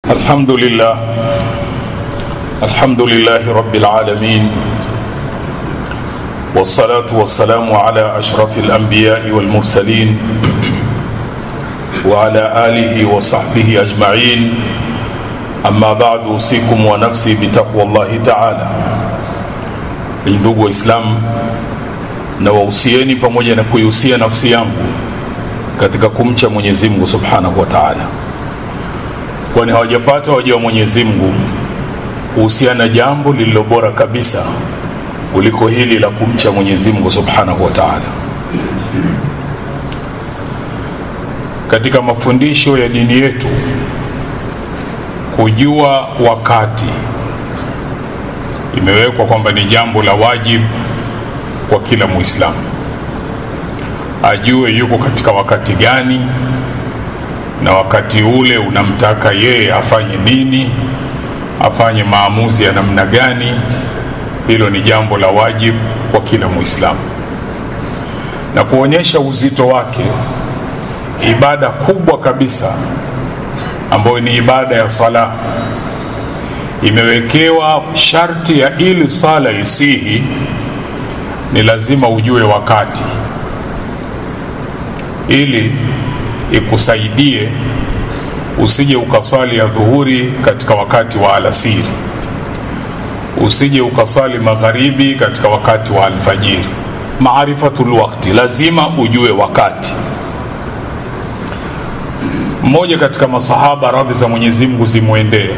الحمد لله رب العالمين، والصلاة والسلام على أشرف الأنبياء والمرسلين وعلى آله وصحبه أجمعين. أما بعد، أوصيكم ونفسي بتقوى الله تعالى. Ndugu Waislamu, na wausieni pamoja na kuihusia nafsi yangu katika kumcha Mwenyezi Mungu Subhanahu wa Ta'ala, kwani hawajapata waja wa Mwenyezi Mungu kuhusiana jambo lililo bora kabisa kuliko hili la kumcha Mwenyezi Mungu Subhanahu wa Ta'ala. Katika mafundisho ya dini yetu, kujua wakati imewekwa kwamba ni jambo la wajibu kwa kila Muislamu. Ajue yuko katika wakati gani, na wakati ule unamtaka yeye afanye nini, afanye maamuzi ya namna gani. Hilo ni jambo la wajibu kwa kila Muislamu. Na kuonyesha uzito wake, ibada kubwa kabisa ambayo ni ibada ya sala imewekewa sharti ya ili sala isihi, ni lazima ujue wakati, ili ikusaidie usije ukasali ya dhuhuri katika wakati wa alasiri, usije ukasali magharibi katika wakati wa alfajiri. Maarifatul waqti, lazima ujue wakati. Mmoja katika masahaba, radhi za Mwenyezi Mungu zimwendee,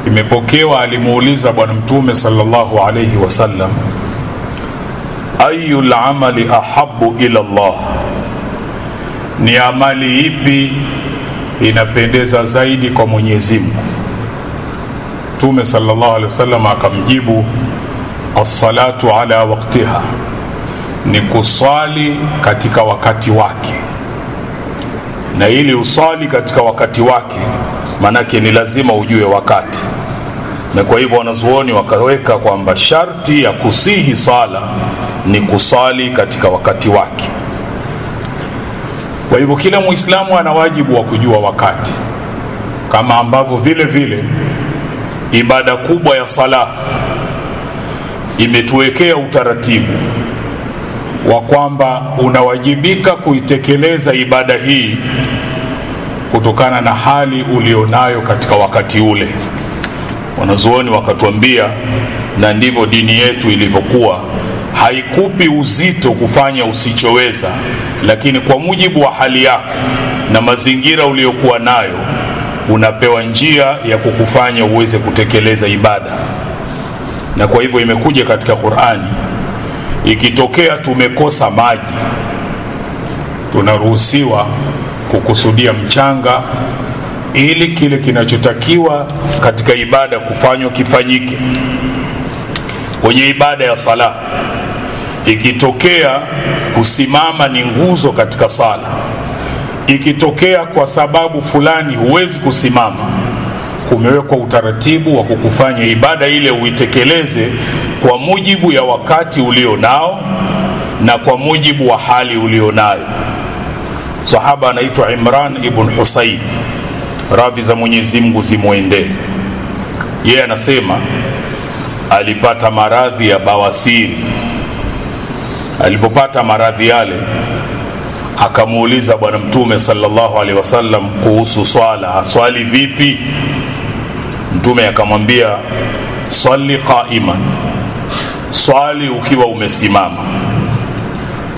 imepokewa alimuuliza Bwana Mtume sallallahu alayhi wasallam, ayyul amali ahabbu ila Allah, ni amali ipi inapendeza zaidi kwa Mwenyezi Mungu? Mtume sallallahu alayhi wasallam akamjibu, as-salatu ala waqtiha, ni kusali katika wakati wake. Na ili usali katika wakati wake, manake ni lazima ujue wakati. Na kwa hivyo wanazuoni wakaweka kwamba sharti ya kusihi sala ni kusali katika wakati wake. Kwa hivyo kila Muislamu ana wajibu wa kujua wakati, kama ambavyo vile vile ibada kubwa ya sala imetuwekea utaratibu wa kwamba unawajibika kuitekeleza ibada hii kutokana na hali ulionayo katika wakati ule. Wanazuoni wakatuambia, na ndivyo dini yetu ilivyokuwa, haikupi uzito kufanya usichoweza, lakini kwa mujibu wa hali yako na mazingira uliokuwa nayo, unapewa njia ya kukufanya uweze kutekeleza ibada. Na kwa hivyo imekuja katika Qur'ani, ikitokea tumekosa maji, tunaruhusiwa kukusudia mchanga ili kile kinachotakiwa katika ibada kufanywa kifanyike. Kwenye ibada ya sala, ikitokea kusimama ni nguzo katika sala, ikitokea kwa sababu fulani huwezi kusimama, kumewekwa utaratibu wa kukufanya ibada ile uitekeleze kwa mujibu ya wakati ulionao na kwa mujibu wa hali ulionayo. Sahaba anaitwa Imran ibn Husayn, radhi za Mwenyezi Mungu zimwendee. Yeye anasema alipata maradhi ya bawasiri. Alipopata maradhi yale, akamuuliza Bwana Mtume sallallahu alaihi wasallam kuhusu swala, swali vipi? Mtume akamwambia, swali qa'iman, swali ukiwa umesimama.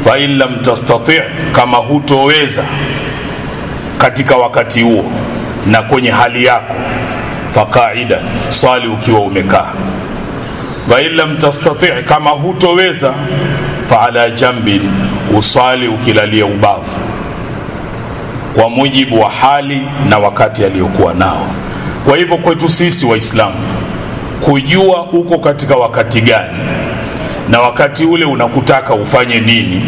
Fa in lam tastati', kama hutoweza katika wakati huo na kwenye hali yako, fa qa'idan, swali ukiwa umekaa. Fa in lam tastati', kama hutoweza, fa ala jambin, usali ukilalia ubavu, kwa mujibu wa hali na wakati aliyokuwa nao. Kwa hivyo kwetu sisi Waislamu, kujua uko katika wakati gani na wakati ule unakutaka ufanye nini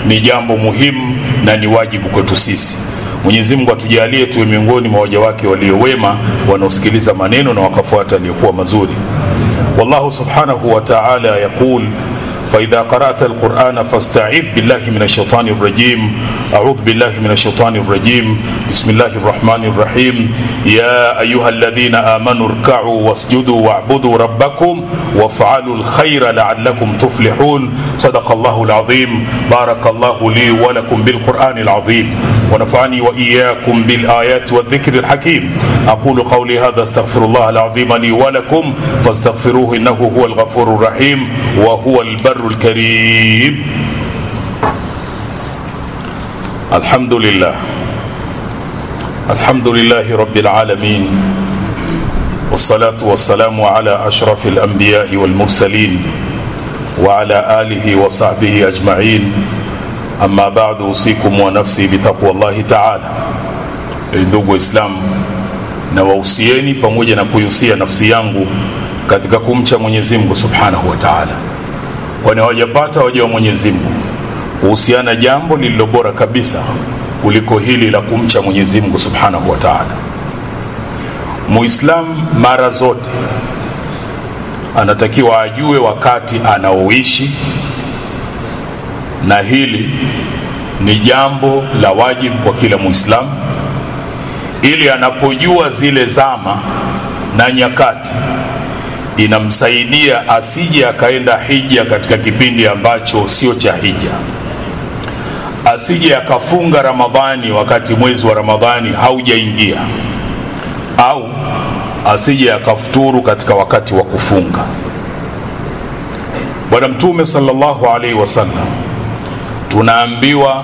ni jambo muhimu na ni wajibu kwetu sisi. Mwenyezi Mungu atujalie tuwe miongoni mwa waja wake waliowema, wanaosikiliza maneno na wakafuata yaliyokuwa mazuri. Wallahu subhanahu wa ta'ala yaqul, فإذا قرأت القرآن فاستعذ بالله من الشيطان الرجيم. أعوذ بالله من الشيطان الرجيم. بسم الله الرحمن الرحيم. يا أيها الذين آمنوا اركعوا واسجدوا واعبدوا ربكم وافعلوا الخير لعلكم تفلحون. صدق الله العظيم. بارك الله لي ولكم بالقرآن العظيم ونفعني وإياكم بالآيات والذكر الحكيم. أقول قولي هذا استغفر الله العظيم لي ولكم فاستغفروه إنه هو الغفور الرحيم وهو البر الكريم. الحمد لله رب العالمين، والصلاة والسلام على أشرف الأنبياء والمرسلين وعلى آله وصحبه أجمعين. أما بعد، أوصيكم ونفسي بتقوى الله تعالى. Ndugu Waislamu, na wausieni pamoja na kuihusia nafsi yangu katika kumcha Mwenyezi Mungu Subhanahu wa Ta'ala, kwani hawajapata waja wa Mwenyezi Mungu kuhusiana jambo lililo bora kabisa kuliko hili la kumcha Mwenyezi Mungu Subhanahu wa Ta'ala. Muislamu mara zote anatakiwa ajue wakati anaoishi, na hili ni jambo la wajibu kwa kila Muislamu, ili anapojua zile zama na nyakati inamsaidia asije akaenda hija katika kipindi ambacho sio cha hija, asije akafunga Ramadhani wakati mwezi wa Ramadhani haujaingia, au asije akafuturu katika wakati wa kufunga. Bwana Mtume sallallahu alaihi wasallam tunaambiwa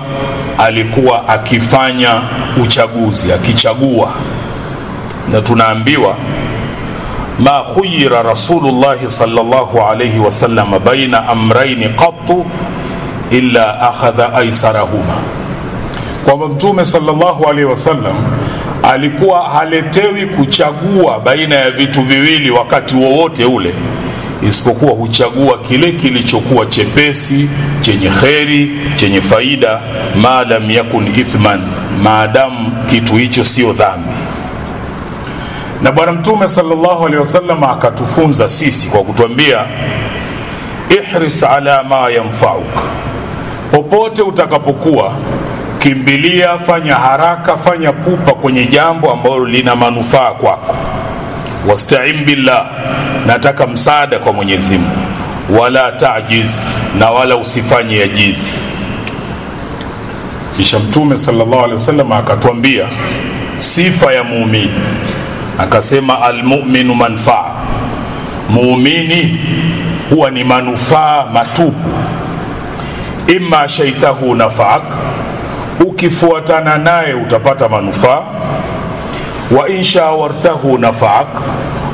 alikuwa akifanya uchaguzi, akichagua, na tunaambiwa ma khuyira Rasulullah sallallahu alaihi wasallam baina amrayn qattu illa akhadha aysarahuma. Kwa Mtume sallallahu alaihi wasallam alikuwa haletewi kuchagua baina ya vitu viwili wakati wowote ule, isipokuwa huchagua kile kilichokuwa chepesi, chenye kheri, chenye faida, ma lam yakun ithman, maadamu kitu hicho sio dhambi. Na Bwana Mtume sallallahu alaihi wasallam akatufunza sisi kwa kutuambia, ihris ala ma yanfa'uk, popote utakapokuwa kimbilia, fanya haraka, fanya pupa kwenye jambo ambalo lina manufaa kwako. Wasta'in billah, nataka msaada kwa Mwenyezi Mungu. Wala ta'jiz, na wala usifanye ajizi. Kisha Mtume sallallahu alaihi wasallam akatuambia sifa ya muumini, akasema almu'minu manfaa, muumini huwa ni manufaa matupu. Imma shaitahu nafaak, ukifuatana naye utapata manufaa. Wa insha wartahu nafaak,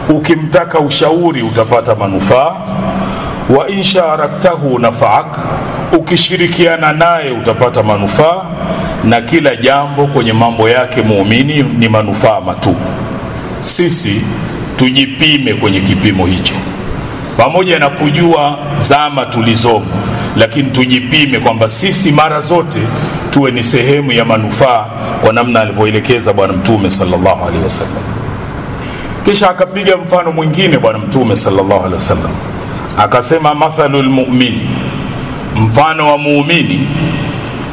ukimtaka ushauri utapata manufaa. Wa insha araktahu nafaak, ukishirikiana naye utapata manufaa. Na kila jambo kwenye mambo yake muumini ni manufaa matupu. Sisi tujipime kwenye kipimo hicho, pamoja na kujua zama tulizomo, lakini tujipime kwamba sisi mara zote tuwe ni sehemu ya manufaa kwa namna alivyoelekeza Bwana Mtume sallallahu alaihi wasallam. Kisha akapiga mfano mwingine Bwana Mtume sallallahu alaihi wasallam, akasema mathalul mu'mini, mfano wa muumini,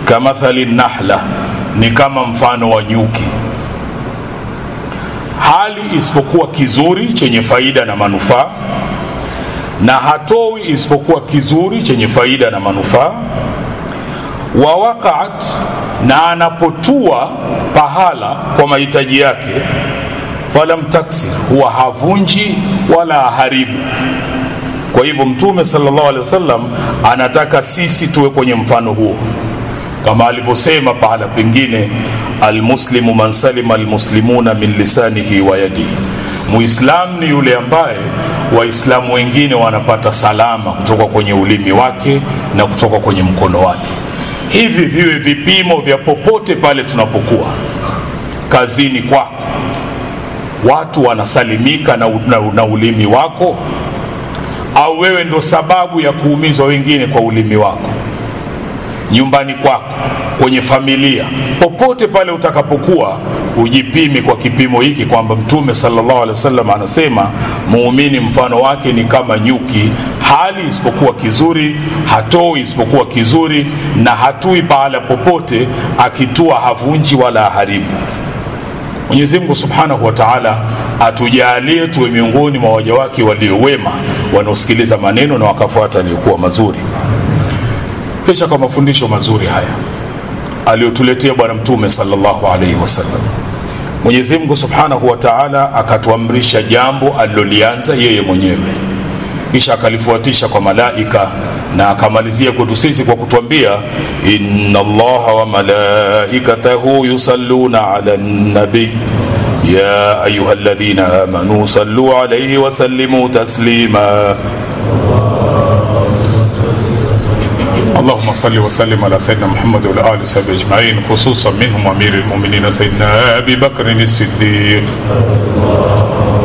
kamathali nahla, ni kama mfano wa nyuki. Hali isipokuwa kizuri chenye faida na manufaa, na hatoi isipokuwa kizuri chenye faida na manufaa. Wa waqa'at, na anapotua pahala kwa mahitaji yake, falam taksir, huwa havunji wala haribu. Kwa hivyo Mtume sallallahu alaihi wasallam anataka sisi tuwe kwenye mfano huo, kama alivyosema pahala pengine, almuslimu man salima almuslimuna min lisanihi wa yadihi, muislamu ni yule ambaye waislamu wengine wanapata salama kutoka kwenye ulimi wake na kutoka kwenye mkono wake. Hivi viwe vipimo vya popote pale tunapokuwa. Kazini kwako watu wanasalimika na ulimi wako, au wewe ndo sababu ya kuumizwa wengine kwa ulimi wako? Nyumbani kwako kwenye familia, popote pale utakapokuwa, ujipimi kwa kipimo hiki kwamba Mtume sallallahu alaihi wasallam anasema muumini mfano wake ni kama nyuki, hali isipokuwa kizuri, hatoi isipokuwa kizuri, na hatui pahala popote, akitua havunji wala haribu. Mwenyezi Mungu Subhanahu wa Ta'ala atujalie tuwe miongoni mwa waja wake waliowema, wanaosikiliza maneno na wakafuata yaliyokuwa mazuri. Kisha kwa mafundisho mazuri haya aliyotuletea bwana Mtume sallallahu alaihi wasallam, Mwenyezi Mungu Subhanahu wa Ta'ala akatuamrisha jambo alilolianza yeye mwenyewe, kisha akalifuatisha kwa malaika, na akamalizia kwetu sisi kwa kutuambia inna Allaha wa malaikatahu yusalluna ala nabi ya ayyuhalladhina amanu sallu alayhi wa sallimu taslima. اللهم صل وسلم على سيدنا محمد وعلى آله وصحبه أجمعين، خصوصا منهم أمير المؤمنين سيدنا أبي بكر الصديق،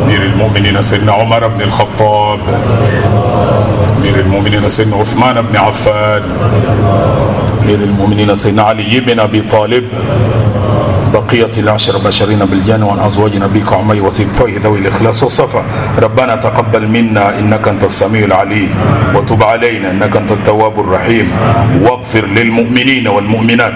أمير المؤمنين سيدنا عمر بن الخطاب، أمير المؤمنين سيدنا عثمان بن عفان، أمير المؤمنين سيدنا علي بن أبي طالب، بقية العشر بشرين بالجنة، وعن أزواج نبيك عمي وصفائه ذوي الإخلاص والصفا. ربنا تقبل منا إنك أنت السميع العليم، وتب علينا إنك أنت التواب الرحيم، واغفر للمؤمنين والمؤمنات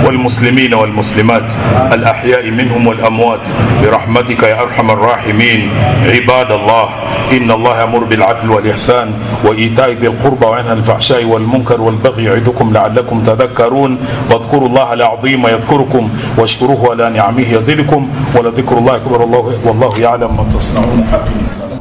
والمسلمين والمسلمات الأحياء منهم والأموات برحمتك يا أرحم الراحمين. عباد الله، إن الله يأمر بالعدل والإحسان وإيتاء ذي القربى وينهى عن الفحشاء والمنكر والبغي يعظكم لعلكم تذكرون. واذكروا الله العظيم يذكركم، واشكروه على نعمه يزدكم، ولذكر الله أكبر، والله يعلم ما تصنعون.